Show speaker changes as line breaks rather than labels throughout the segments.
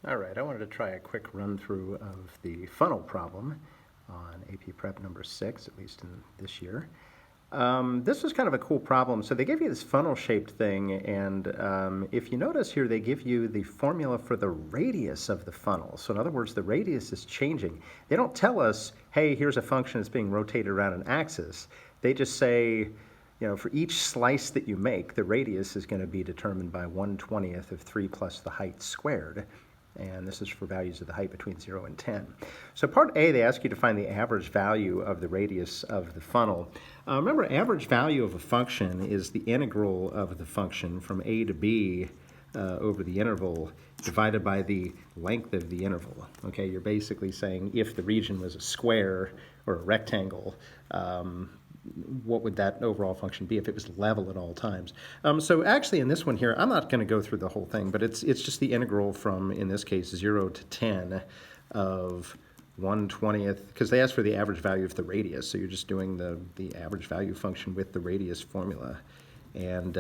All right, I wanted to try a quick run through of the funnel problem on AP Prep number 6, at least in this year. This was kind of a cool problem. So they give you this funnel-shaped thing, and if you notice here, they give you the formula for the radius of the funnel. So in other words, the radius is changing. They don't tell us, hey, here's a function that's being rotated around an axis. They just say, you know, for each slice that you make, the radius is going to be determined by 1/20th of 3 plus the height squared. And this is for values of the height between 0 and 10. So part A, they ask you to find the average value of the radius of the funnel. Remember, average value of a function is the integral of the function from A to B over the interval divided by the length of the interval. Okay, you're basically saying if the region was a square or a rectangle, what would that overall function be if it was level at all times? So actually in this one here, I'm not going to go through the whole thing, but it's just the integral from, in this case, 0 to 10 of 1/20th, because they ask for the average value of the radius, so you're just doing the average value function with the radius formula. And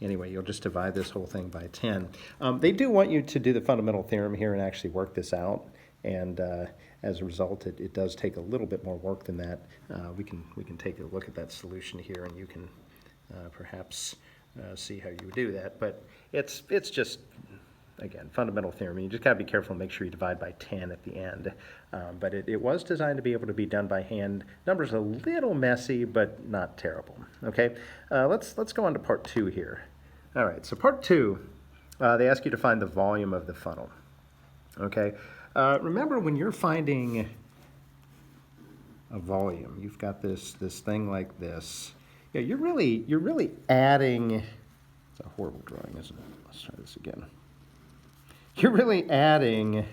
anyway, you'll just divide this whole thing by 10. They do want you to do the fundamental theorem here and actually work this out. And as a result, it does take a little bit more work than that. We can take a look at that solution here, and you can perhaps see how you would do that. But it's just, again, fundamental theorem. You just got to be careful and make sure you divide by 10 at the end. But it was designed to be able to be done by hand. Numbers a little messy, but not terrible. Okay, let's go on to part 2 here. All right, so part 2, they ask you to find the volume of the funnel. Okay. Remember, when you're finding a volume, you've got this thing like this. Yeah, you're really adding. It's a horrible drawing, isn't it? Let's try this again. You're really adding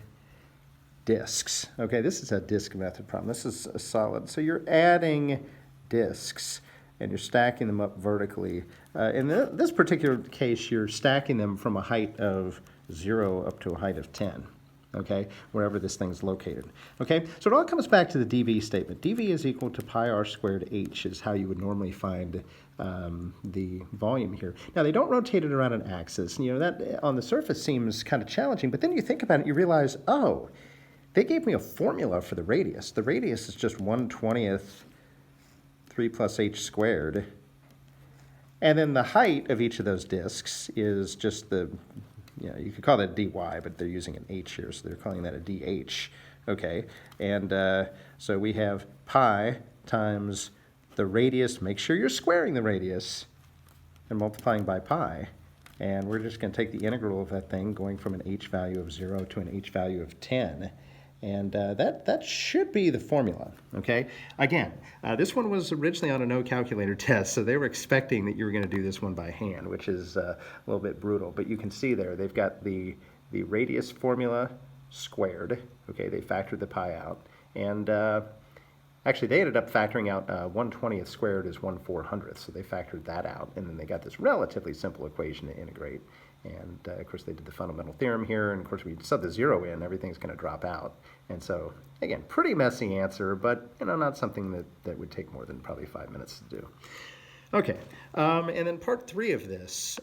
disks. Okay, this is a disk method problem. This is a solid. So you're adding disks, and you're stacking them up vertically. In this particular case, you're stacking them from a height of 0 up to a height of 10. Okay, wherever this thing's located. Okay, so it all comes back to the dV statement. dV is equal to pi r squared h is how you would normally find the volume here. Now, they don't rotate it around an axis. You know, that on the surface seems kind of challenging, but then you think about it, you realize, oh, they gave me a formula for the radius. The radius is just 1/20th 3 plus h squared. And then the height of each of those disks is just the, you know, you could call that dy, but they're using an h here, so they're calling that a dh. Okay, and so we have pi times the radius. Make sure you're squaring the radius and multiplying by pi. And we're just going to take the integral of that thing, going from an h value of 0 to an h value of 10. And that should be the formula, okay? Again, this one was originally on a no calculator test, so they were expecting that you were going to do this one by hand, which is a little bit brutal. But you can see there, they've got the radius formula squared, okay? They factored the pi out. And actually, they ended up factoring out 1/20th squared is 1/400th, so they factored that out. And then they got this relatively simple equation to integrate. And of course, they did the fundamental theorem here. And of course, we sub the 0 in, everything's going to drop out. And so, again, pretty messy answer, but you know, not something that would take more than probably 5 minutes to do. Okay, and then part 3 of this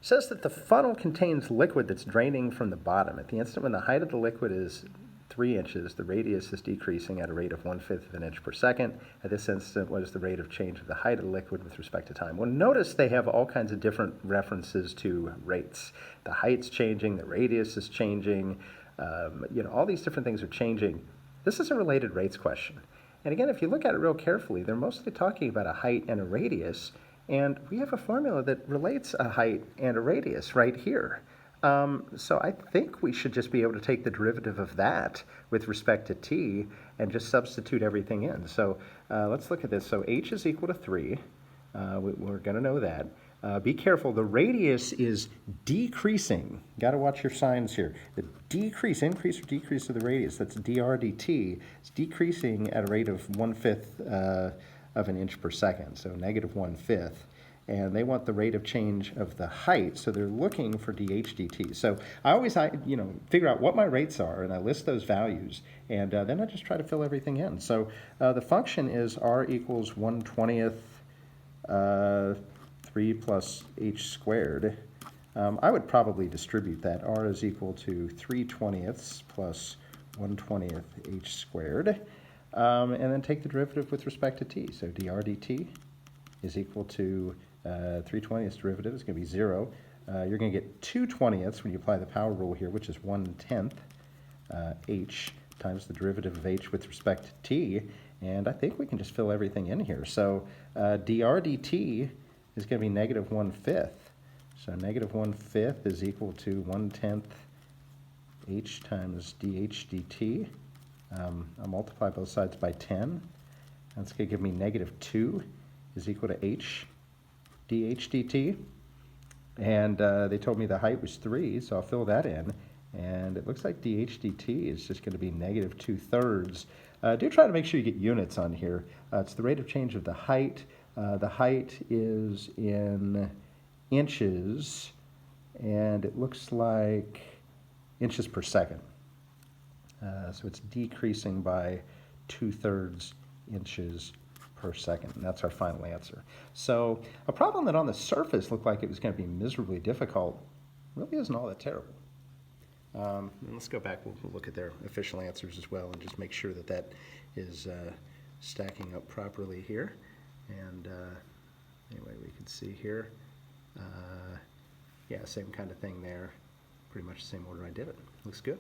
says that the funnel contains liquid that's draining from the bottom. At the instant when the height of the liquid is 3 inches, the radius is decreasing at a rate of 1/5 of an inch per second. At this instant, what is the rate of change of the height of the liquid with respect to time? Well, notice they have all kinds of different references to rates. The height's changing, the radius is changing, you know, all these different things are changing. This is a related rates question. And again, if you look at it real carefully, they're mostly talking about a height and a radius, and we have a formula that relates a height and a radius right here. So I think we should just be able to take the derivative of that with respect to t and just substitute everything in. So let's look at this. So h is equal to 3. We're going to know that. Be careful. The radius is decreasing. Got to watch your signs here. The increase or decrease of the radius, that's dr dt, is decreasing at a rate of 1/5 of an inch per second, so negative 1/5. And they want the rate of change of the height, so they're looking for dh dt. So I always, figure out what my rates are, and I list those values, and then I just try to fill everything in. So the function is r equals 1/20th 3 plus h squared. I would probably distribute that. R is equal to 3/20 plus 1/20 h squared. And then take the derivative with respect to t. So dr dt is equal to 3/20 derivative is going to be 0. You're going to get 2/20 when you apply the power rule here, which is 1/10 h times the derivative of h with respect to t. And I think we can just fill everything in here. So dr dt is going to be negative 1/5. So negative 1/5 is equal to 1/10 h times dh dt. I'll multiply both sides by 10. That's going to give me negative 2 is equal to h dh dt. And they told me the height was 3, so I'll fill that in. And it looks like dh dt is just going to be negative 2/3. Do try to make sure you get units on here. It's the rate of change of the height. The height is in inches, and it looks like inches per second. So it's decreasing by 2/3 inches per second, and that's our final answer. So a problem that on the surface looked like it was going to be miserably difficult really isn't all that terrible. And let's go back, we'll look at their official answers as well and just make sure that that is stacking up properly here. And anyway, we can see here, yeah, same kind of thing there, pretty much the same order I did it. Looks good.